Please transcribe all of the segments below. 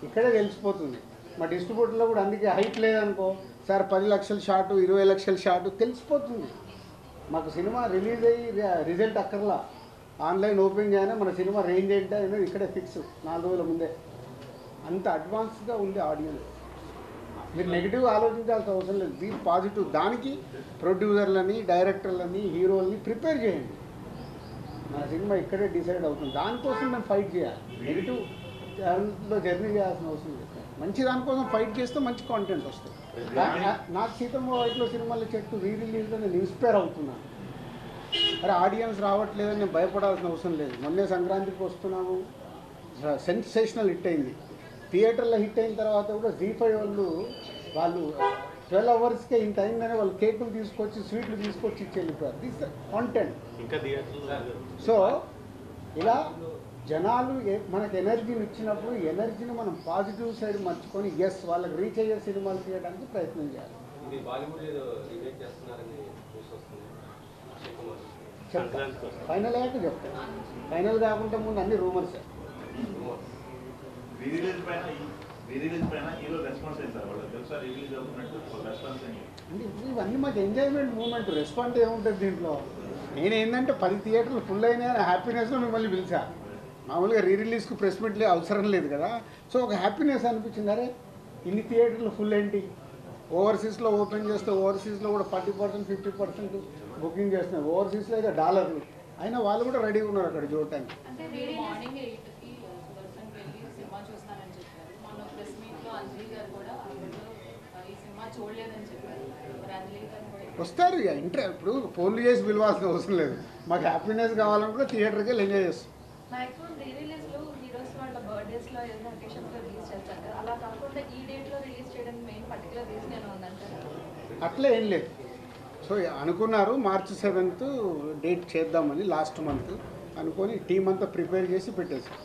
ఇక్కడే తెలిసిపోతుంది. మా డిస్ట్రిబ్యూటర్లో కూడా అందుకే హైట్ లేదనుకో, సార్ 10 లక్షల షాటు 20 లక్షల షాటు తెలిసిపోతుంది. మాకు సినిమా రిలీజ్ అయ్యి రిజల్ట్ అక్కర్లా, ఆన్లైన్ ఓపెన్ చేయగానే మన సినిమా రేంజ్ ఏంటి అనేది ఇక్కడే ఫిక్స్ 4 రోజుల ముందే. అంత అడ్వాన్స్గా ఉంది ఆడియన్స్. మీరు నెగిటివ్ ఆలోచించాల్సిన అవసరం లేదు, బీ పాజిటివ్. దానికి ప్రొడ్యూసర్లని, డైరెక్టర్లని, హీరోలని ప్రిపేర్ చేయండి. మన సినిమా ఇక్కడే డిసైడ్ అవుతుంది, దానికోసం మేము ఫైట్ చేయాలి. నెగిటివ్ దాంట్లో జర్నీ చేయాల్సిన అవసరం లేదు. మంచి దానికోసం ఫైట్ చేస్తే మంచి కాంటెంట్ వస్తుంది. నాకు సీతమ్మ వైట్లో సినిమాల చెట్టు రిలీజ్లో నేను ఇన్స్పైర్ అవుతున్నాను. అరే ఆడియన్స్ రావట్లేదని నేను భయపడాల్సిన అవసరం లేదు. మొన్నే సంక్రాంతికి వస్తున్నాము, సెన్సేషనల్ హిట్ అయింది. థియేటర్లో హిట్ అయిన తర్వాత కూడా జీ5 వాళ్ళు 12 అవర్స్కే ఇంత అయిందని వాళ్ళు కేకులు తీసుకొచ్చి, స్వీట్లు తీసుకొచ్చి ఇచ్చి వెళ్ళిపోయారు. This content. సో ఇలా జనాలు మనకు ఎనర్జీని ఇచ్చినప్పుడు ఎనర్జీని మనం పాజిటివ్ సైడ్ మర్చుకొని ఎస్ వాళ్ళకి రీచ్ అయ్యే సినిమాలు తీయడానికి ప్రయత్నం చేయాలి. చెప్తాను, ఫైనల్ అయ్యాక చెప్తాను. ఫైనల్ కాకుండా ముందు అన్ని రూమర్స్. అంటే ఇవన్నీ మాకు ఎంజాయ్మెంట్ మూమెంట్. రెస్పాన్స్ ఏముంటుంది దీంట్లో? నేను ఏంటంటే 10 థియేటర్లు ఫుల్ అయినాయని హ్యాపీనెస్లో మిమ్మల్ని పిలిచా. మామూలుగా రిలీజ్కి ప్రెస్ మీట్లే అవసరం లేదు కదా. సో ఒక హ్యాపీనెస్ అనిపించింది. అరే ఇన్ని థియేటర్లు ఫుల్ ఏంటి, ఓవర్సీస్లో ఓపెన్ చేస్తే ఓవర్సీస్లో కూడా 40% 50% బుకింగ్ చేస్తున్నారు. ఓవర్సీస్లో అయితే $. అయినా వాళ్ళు కూడా రెడీగా ఉన్నారు అక్కడ చూడటానికి. వస్తారు ఇక ఇప్పుడు ఫోన్లు చేసి పిలవాల్సిన అవసరం లేదు. మాకు హ్యాపీనెస్ కావాలనుకుంటే థియేటర్కి వెళ్ళి ఎంజాయ్ చేస్తాం. అట్లా ఏం లేదు. సో అనుకున్నారు March 7th డేట్ చేద్దామని, లాస్ట్ మంత్ అనుకొని టీం అంతా ప్రిపేర్ చేసి పెట్టేసాం.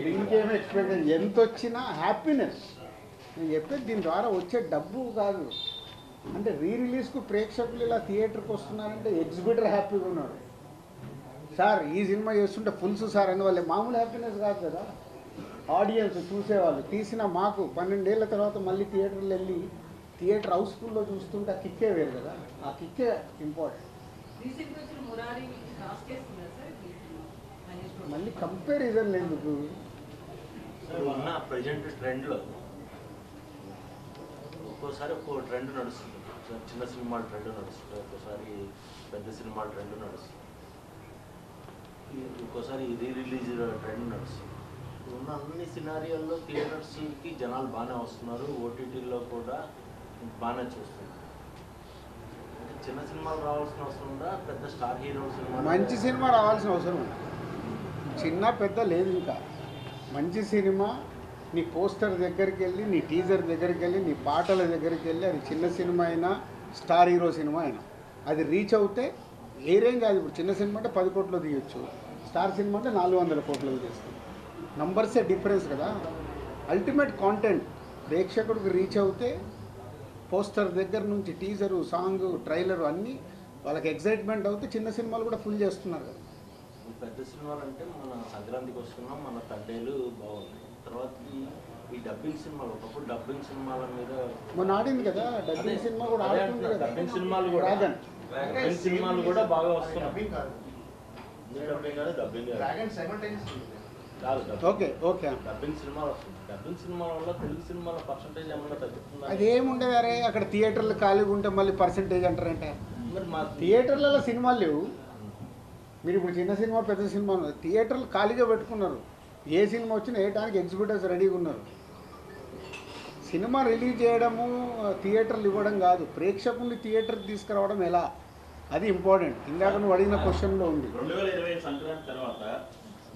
దీనికేమీ ఎక్స్పెక్ట్ ఎంత వచ్చినా హ్యాపీనెస్. నేను చెప్పేది దీని ద్వారా వచ్చే డబ్బు కాదు. అంటే రిలీజ్కు ప్రేక్షకులు ఇలా థియేటర్కి వస్తున్నారంటే ఎగ్జిబిటర్ హ్యాపీగా ఉన్నాడు. సార్ ఈ సినిమా చేస్తుంటే ఫుల్స్ సార్ అని వాళ్ళే మామూలు హ్యాపీనెస్ కాదు కదా. ఆడియన్స్ చూసేవాళ్ళు తీసిన మాకు 12 ఏళ్ల తర్వాత మళ్ళీ థియేటర్లు వెళ్ళి థియేటర్ హౌస్ఫుల్లో చూస్తుంటే ఆ కిక్కే వేరు కదా. ఆ కిక్కే ఇంపార్టెంట్. మళ్ళీ కంపారిజన్ ఎందుకు? ఉన్న ప్రజెంట్ ట్రెండ్లో ఒక్కోసారి ఒక్కో ట్రెండ్ నడుస్తుంది. చిన్న సినిమాల ట్రెండ్ నడుస్తుంది, ఒక్కోసారి పెద్ద సినిమాల ట్రెండ్ నడుస్తుంది, ఒక్కోసారి రిలీజ్ ట్రెండ్ నడుస్తుంది. ఉన్న అన్ని సినారియోల్లో థియేటర్స్కి జనాలు బాగానే వస్తున్నారు, ఓటీటీలో కూడా బాగానే చూస్తున్నారు. చిన్న సినిమాలు రావాల్సిన అవసరం ఉందా, పెద్ద స్టార్ హీరో సినిమా మంచి సినిమా రావాల్సిన అవసరం ఉంది. చిన్న పెద్ద లేదు. ఇంకా మంచి సినిమా నీ పోస్టర్ దగ్గరికి వెళ్ళి, నీ టీజర్ దగ్గరికి వెళ్ళి, నీ పాటల దగ్గరికి వెళ్ళి, అది చిన్న సినిమా అయినా స్టార్ హీరో సినిమా అయినా అది రీచ్ అవుతే ఏ రేంజ్ కాదు. ఇప్పుడు చిన్న సినిమా అంటే 10 కోట్లు తీయొచ్చు, స్టార్ సినిమా అంటే 400 కోట్లు తీస్తుంది. నంబర్సే డిఫరెన్స్ కదా. అల్టిమేట్ కాంటెంట్ ప్రేక్షకుడికి రీచ్ అవుతే పోస్టర్ దగ్గర నుంచి టీజరు, సాంగ్, ట్రైలరు అన్నీ వాళ్ళకి ఎక్సైట్మెంట్ అవుతే చిన్న సినిమాలు కూడా ఫుల్ చేస్తున్నారు కదా. పెద్ద సినిమాలు అంటే మన సంక్రాంతికి వస్తున్నాం, మన తండేలు బాగున్నాయి. తర్వాత ఈ డబ్బింగ్ సినిమాలు, ఒకప్పుడు డబ్బింగ్ సినిమాల మీద మొన్న ఆడింది కదా. డబ్బింగ్ సినిమా కూడా ఆడుతుంది కదా. డబ్బింగ్ సినిమాలు కూడా డబ్బింగ్ సినిమాలు కూడా బాగా వస్తున్నాయి. డబ్బింగ్ ఓకే ఓకే డబ్బింగ్ సినిమాలు వస్తుంది. డబ్బింగ్ సినిమాల వల్ల తెలుగు సినిమాల పర్సంటేజ్ ఏమన్నా తగ్గుతుంది? అదేముండదు. అరే అక్కడ థియేటర్లు ఖాళీగా ఉంటే మళ్ళీ పర్సంటేజ్ అంటారంటే మరి మా థియేటర్లలో సినిమాలు లేవు. మీరు ఇప్పుడు చిన్న సినిమా పెద్ద సినిమా థియేటర్లు ఖాళీగా పెట్టుకున్నారు. ఏ సినిమా వచ్చినా వేయడానికి ఎగ్జిబిటర్స్ రెడీగా ఉన్నారు. సినిమా రిలీజ్ చేయడము, థియేటర్లు ఇవ్వడం కాదు, ప్రేక్షకుల్ని థియేటర్కి తీసుకురావడం ఎలా, అది ఇంపార్టెంట్. ఇందాక నువ్వు అడిగిన క్వశ్చన్లో ఉంది. 2020 సంక్రాంతి తర్వాత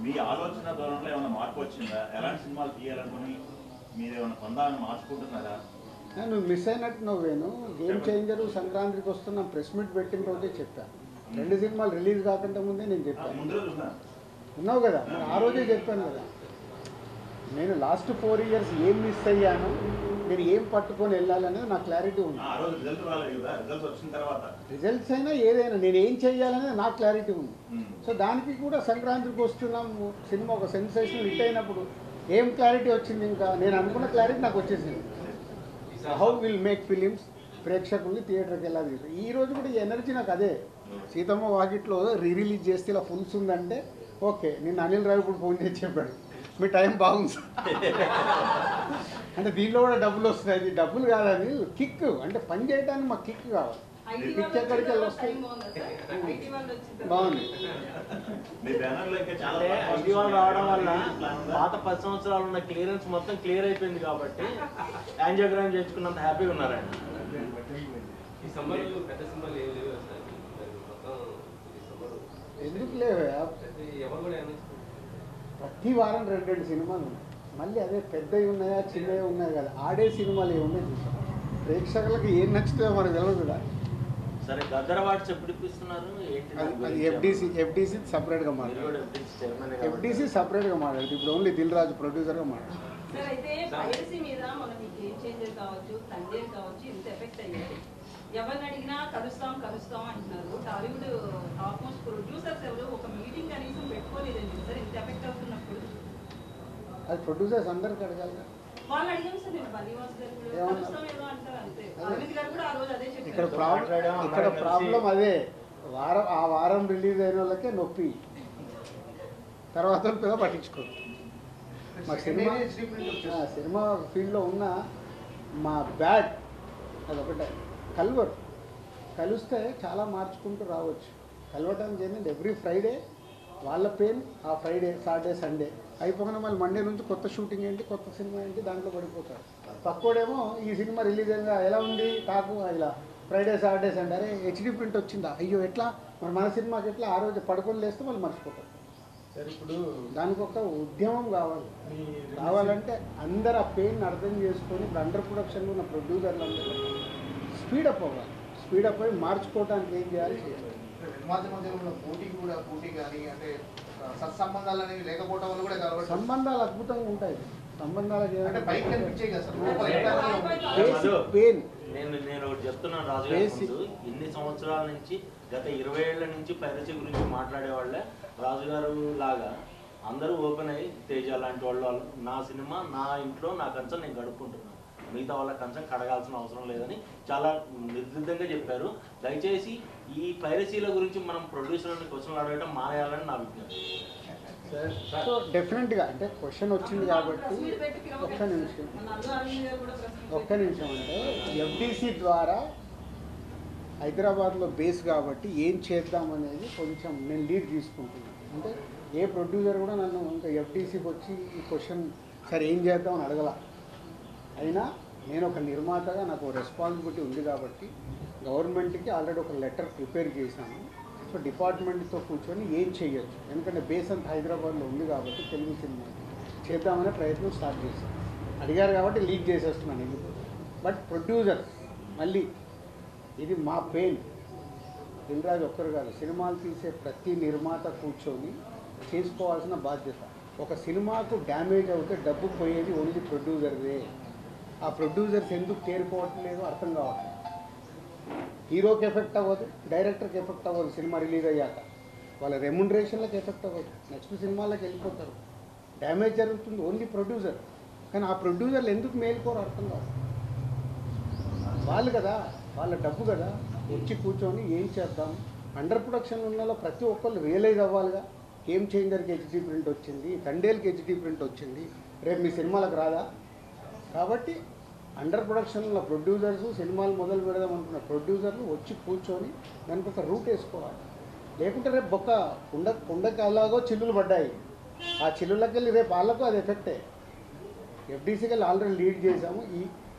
మీ ఆలోచన ధోరణిలో ఏమైనా మార్పు వచ్చిందా? ఎలాంటి సినిమాలు తీయాలనుకుని మీరు ఏమైనా పొందాలని మార్చుకుంటున్నారా? నువ్వు మిస్ అయినట్టు నువ్వేను. గేమ్ చేంజరు సంక్రాంతికి వస్తున్న ప్రెస్ మీట్ పెట్టిన రోజే చెప్పాను. 2 సినిమాలు రిలీజ్ కాకుండా ముందే నేను చెప్పాను. ఉన్నావు కదా, నేను ఆ రోజే చెప్పాను కదా. నేను లాస్ట్ 4 years ఏం మిస్ అయ్యాను, నేను ఏం పట్టుకొని వెళ్ళాలనేది నాకు క్లారిటీ ఉంది. ఆ రోజు రిజల్ట్ రాలేదు కదా, రిజల్ట్ వచ్చిన తర్వాత రిజల్ట్స్ అయినా ఏదైనా నేను ఏం చేయాలనేది నాకు క్లారిటీ ఉంది. ఉమ్. సో దానికి కూడా సంక్రాంతికి వస్తున్నాము, సినిమా ఒక సెన్సేషనల్ హిట్ అయినప్పుడు ఏం క్లారిటీ వచ్చింది? ఇంకా నేను అనుకున్న క్లారిటీ నాకు వచ్చేసింది. హౌ విల్ మేక్ ఫిలిమ్స్, ప్రేక్షకుల్ని థియేటర్కి ఎలా తీరు. ఈ రోజు కూడా ఈ ఎనర్జీ నాకు అదే. సీతమ్మ వాకిట్లో రిలీజ్ చేస్తే ఇలా ఫుల్స్ ఉందంటే ఓకే. నిన్న అనిల్ రావిపూడి ఫోన్ చేసి చెప్పాడు, మీ టైం బాగుంది సార్. అంటే దీనిలో కూడా డబ్బులు వస్తాయి. ఇది డబ్బులు కాదని కిక్, అంటే పని చేయడానికి మాకు కిక్ కావాలి. కిక్ ఎక్కడికి వెళ్ళి వస్తాయి. బాగుంది. మీ బ్యానర్లో ఇంకా చాలా అంటే ఐటీ వాళ్ళు రావడం వల్ల పాత 10 సంవత్సరాలు ఉన్న క్లియరెన్స్ మొత్తం క్లియర్ అయిపోయింది కాబట్టి యాంజియోగ్రామ్ చేర్చుకున్నంత హ్యాపీగా ఉన్నారు ఆయన. ఈ సమ్మర్ పెద్ద సినిమాలు ఏం లేవు సార్, మొత్తం ఈ సమ్మర్ ఎందుకు లేవే? ఎవరు కూడా ఏమైనా ప్రతి వారం 2 సినిమాలు ఉన్నాయి. మళ్ళీ అదే పెద్దవి ఉన్నాయా చిన్నవి ఉన్నాయి కదా, ఆడే సినిమాలు ఏమున్నాయి చూసాం. ప్రేక్షకులకు ఏం నచ్చుతుందో మనకు తెలియదు కూడా. సరే గద్దర్ అవార్డ్స్ ఎప్పుడు ఇప్పిస్తున్నారు ఏంటి? అది ఎఫ్డీసీ సపరేట్గా మీరు మాట్లాడు. కూడా FDC చైర్మన్ కాబట్టి. ఎఫ్డీసీ సపరేట్గా మాట్లాడుతుంది. ఇప్పుడు ఓన్లీ దిల్ రాజు ప్రొడ్యూసర్గా మాట్లాడు. సార్ అయితే పైరసీ మీద మన మీకు గేమ్ చేంజర్ కావచ్చు, తండ్రి కావచ్చు, ఇంత ఎఫెక్ట్ అయ్యాయి. ఎవరిని అడిగినా కలుస్తాం అంటున్నారు. టాలీవుడ్ టాప్ మోస్ట్ ప్రొడ్యూసర్స్ ఎవరు ఒక మీటింగ్ కనీసం పెట్టుకోలేదండి సార్, ఇంత ఎఫెక్ట్ అవుతున్నప్పుడు. అది ప్రొడ్యూసర్స్ అందరికీ అడగాలి. వాళ్ళు అడిగాం సార్, నేను బలీవాస్ గారు కూడా ఏమన్నా? కలుస్తాం ఏదో అంటారు అంతే. అరవింద్ గారు కూడా ఆ రోజు అదే ఇక్కడ చెప్పారు. ప్రాబ్లం అదే. ఆ వారం రిలీజ్ అయిన వాళ్ళకే నొప్పి, తర్వాత పెద్ద పట్టించుకోరు. మా సినిమా ఫీల్డ్లో ఉన్న మా బ్యాడ్ అదొకటే. కలిస్తే చాలా మార్చుకుంటూ రావచ్చు. కలవటానికి ఏంటంటే ఎవ్రీ ఫ్రైడే వాళ్ళ పెయిన్, ఆ ఫ్రైడే సాటర్డే సండే అయిపోగానే మళ్ళీ మండే నుంచి కొత్త షూటింగ్ ఏంటి, కొత్త సినిమా ఏంటి, దాంట్లో పడిపోతారు. పక్కోడేమో ఈ సినిమా రిలీజ్ అయిందా, ఎలా ఉంది టాకు, ఇలా ఫ్రైడే సాటర్డే సండే, అరే హెచ్డీ ప్రింట్ వచ్చిందా, అయ్యో ఎట్లా, మరి మన సినిమాకి ఎట్లా, ఆ రోజు పడుకొని లేస్తే వాళ్ళు మర్చిపోతారు. సార్ ఇప్పుడు దానికి ఒక ఉద్యమం కావాలంటే అందరు ఆ పెయిన్ అర్థం చేసుకొని ఇప్పుడు అండర్ ప్రొడక్షన్లో ఉన్న ప్రొడ్యూసర్లు అందరూ స్పీడప్ అవ్వాలి. స్పీడప్ అయ్యి మార్చుకోవడానికి ఏం చేయాలి చేయాలి. నిర్మాత మధ్య ఉన్న పోటీ కానీ అంటే సత్సంబంధాలు అనేవి లేకపోవడం వల్ల కూడా కాబట్టి సంబంధాలు అద్భుతంగా ఉంటాయి. సంబంధాలకు అంటే పైకి కనిపించాయి కదా సార్. Basic pain. నేను ఒకటి చెప్తున్నాను రాజు గారి ముందు, ఇన్ని సంవత్సరాల నుంచి గత 20 ఏళ్ల నుంచి పైరసీ గురించి మాట్లాడే వాళ్ళే రాజుగారు లాగా అందరూ ఓపెన్ అయ్యి తేజ లాంటి వాళ్ళు నా సినిమా నా ఇంట్లో నా కంచం నేను గడుపుకుంటున్నాను, మిగతా వాళ్ళ కంచం కడగాల్సిన అవసరం లేదని చాలా నిర్దిష్టంగా చెప్పారు. దయచేసి ఈ పైరసీల గురించి మనం ప్రొడ్యూసర్ని క్వశ్చన్లు అడగడం మానేయాలని నా విజ్ఞప్తి. సో డెఫినెట్గా అంటే క్వశ్చన్ వచ్చింది కాబట్టి ఒక్క నిమిషం అంటే ఎఫ్డీసీ ద్వారా హైదరాబాద్లో బేస్ కాబట్టి ఏం చేద్దామనేది కొంచెం నేను లీడ్ తీసుకుంటున్నాను. అంటే ఏ ప్రొడ్యూసర్ కూడా నన్ను ఇంకా ఎఫ్డీసీకి వచ్చి ఈ క్వశ్చన్ సరే ఏం చేద్దామని అడగల. అయినా నేను ఒక నిర్మాతగా నాకు రెస్పాన్సిబిలిటీ ఉంది కాబట్టి గవర్నమెంట్కి ఆల్రెడీ ఒక లెటర్ ప్రిపేర్ చేశాను. సో డిపార్ట్మెంట్తో కూర్చొని ఏం చేయొచ్చు, ఎందుకంటే బేస్ అంతా హైదరాబాద్లో ఉంది కాబట్టి తెలుగు సినిమా చేద్దామనే ప్రయత్నం స్టార్ట్ చేశాను. అడిగారు కాబట్టి లీడ్ చేసేస్తున్నాను ఎందుకు. బట్ ప్రొడ్యూసర్ మళ్ళీ ఇది మా పెయిన్. దిల్ రాజు ఒక్కరు కాదు, సినిమాలు తీసే ప్రతి నిర్మాత కూర్చొని చేసుకోవాల్సిన బాధ్యత. ఒక సినిమాకు డ్యామేజ్ అవుతే డబ్బు పోయేది ఓన్లీ ప్రొడ్యూసర్దే. ఆ ప్రొడ్యూసర్స్ ఎందుకు తేరుకోవట్లేదు అర్థం కావట్లేదు. హీరోకి ఎఫెక్ట్ అవ్వదు, డైరెక్టర్కి ఎఫెక్ట్ అవ్వదు, సినిమా రిలీజ్ అయ్యాక వాళ్ళ రెమ్యునరేషన్లకు ఎఫెక్ట్ అవ్వదు, నెక్స్ట్ సినిమాలకు వెళ్ళిపోతారు, డ్యామేజ్ జరుగుతుంది ఓన్లీ ప్రొడ్యూసర్. కానీ ఆ ప్రొడ్యూసర్లు ఎందుకు మేలుకోరు అర్థం కాదు. వాళ్ళు కదా, వాళ్ళ డబ్బు కదా, వచ్చి కూర్చొని ఏం చేద్దాం. అండర్ ప్రొడక్షన్ ఉన్న ప్రతి ఒక్కళ్ళు రియలైజ్ అవ్వాలిగా. గేమ్ చేంజర్కి హెచ్డీ ప్రింట్ వచ్చింది, తండేల్కి హెచ్డీ ప్రింట్ వచ్చింది, రేపు మీ సినిమాలకు రాదా? కాబట్టి అండర్ ప్రొడక్షన్ ఉన్న ప్రొడ్యూసర్స్, సినిమాలు మొదలు పెడదాం అనుకున్న ప్రొడ్యూసర్లు వచ్చి కూర్చొని దానికి ఒక రూట్ వేసుకోవాలి. లేకుంటే రేపు కుండకి అలాగో చిల్లులు పడ్డాయి, ఆ చిల్లులకి వెళ్ళి రేపు వాళ్ళకు అది ఎఫెక్టే. ఎఫ్డీసీకి వెళ్ళి ఆల్రెడీ లీడ్ చేశాము.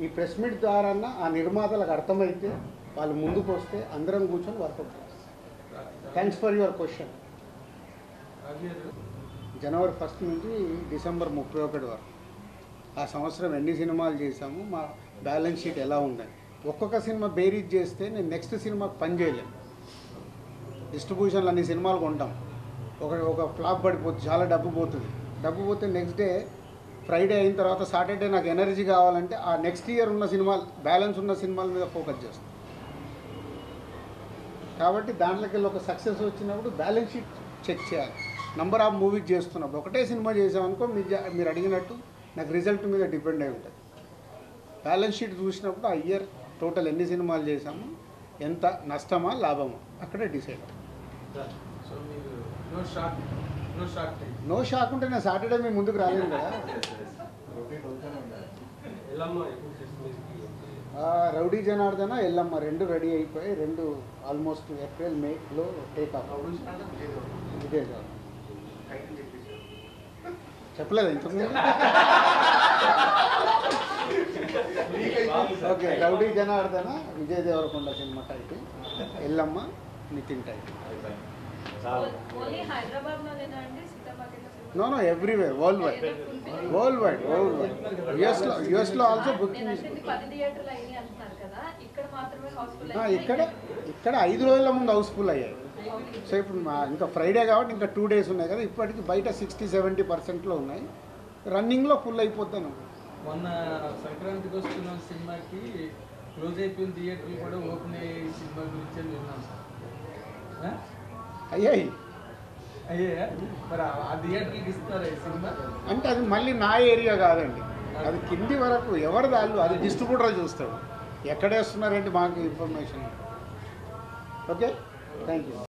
ఈ ప్రెస్ మీట్ ద్వారా ఆ నిర్మాతలకు అర్థమైతే వాళ్ళు ముందుకు వస్తే అందరం కూర్చొని వర్కౌట్ చేస్తాం. Thanks for your question. జనవరి 1 నుంచి డిసెంబర్ 31 వరకు ఆ సంవత్సరం ఎన్ని సినిమాలు చేశాము, మా బ్యాలెన్స్ షీట్ ఎలా ఉందని ఒక్కొక్క సినిమా బేరీజ్ చేస్తే నేను నెక్స్ట్ సినిమాకి పని చేయలేను. డిస్ట్రిబ్యూషన్లు అన్ని సినిమాలు కొంటాం, ఒక ఫ్లాప్ పడిపోతుంది, చాలా డబ్బు పోతుంది. డబ్బు పోతే నెక్స్ట్ డే ఫ్రైడే అయిన తర్వాత సాటర్డే నాకు ఎనర్జీ కావాలంటే ఆ నెక్స్ట్ ఇయర్ ఉన్న సినిమాలు బ్యాలెన్స్ ఉన్న సినిమాల మీద ఫోకస్ చేస్తాను. కాబట్టి దాంట్లోకి వెళ్ళి ఒక సక్సెస్ వచ్చినప్పుడు బ్యాలెన్స్ షీట్ చెక్ చేయాలి. నంబర్ ఆఫ్ మూవీస్ చేస్తున్నప్పుడు ఒకటే సినిమా చేసామనుకో మీరు అడిగినట్టు నాకు రిజల్ట్ మీద డిపెండ్ అయి ఉంటుంది. బ్యాలెన్స్ షీట్ చూసినప్పుడు ఆ ఇయర్ టోటల్ ఎన్ని సినిమాలు చేసాము, ఎంత నష్టమా లాభమా అక్కడే డిసైడ్ అవుతుంది. సో మీరు నో షాక్ ఉంటే నేను సాటర్డే మీ ముందుకు రాలేను కదా. ఎల్లమ్మ ఎప్పుడు ఫిక్స్ మీదకి రౌడీ జనార్దన ఎల్లమ్మ 2 రెడీ అయిపోయి 2 ఆల్మోస్ట్ ఏప్రిల్ మేలో టేక్ ఆఫ్. ఇదే కాదు చెప్పలేదు ఇంతకుముందు. Okay, rowdy Janardhana Vijay Deverakonda cinema title, Yellamma Nithin title. Only Hyderabad లోనేనా అండి సీతాపతిలో నో ఎవ్రీవేర్, వరల్డ్ వైడ్ యుఎస్లో ఆల్సో బుకింగ్. 10 థియేటర్లు అయ్యి అంటున్నారు కదా, ఇక్కడ మాత్రమే హౌస్ఫుల్ ఇక్కడ 5 రోజుల ముందు హౌస్ఫుల్ అయ్యాయి. సో ఇప్పుడు ఇంకా ఫ్రైడే కాబట్టి ఇంకా 2 డేస్ ఉన్నాయి కదా, ఇప్పటికి బయట 60-70%లో ఉన్నాయి, రన్నింగ్లో ఫుల్ అయిపోతాను. మొన్న సంక్రాంతికి వస్తున్న సినిమాకి క్లోజ్ అయిపోయిన థియేటర్లు కూడా ఓపెన్ అయ్యే సినిమా గురించి విన్నాం సార్. అయ్యాయి అయ్యా మరి ఆ థియేటర్కి ఇస్తారా ఈ సినిమా? అంటే అది మళ్ళీ నా ఏరియా కాదండి, అది కింది వరకు ఎవరి దాళ్ళు అది డిస్ట్రిబ్యూటర్ చూస్తాడు, ఎక్కడ వేస్తున్నారంటే మాకు ఇన్ఫర్మేషన్. Okay, thank you.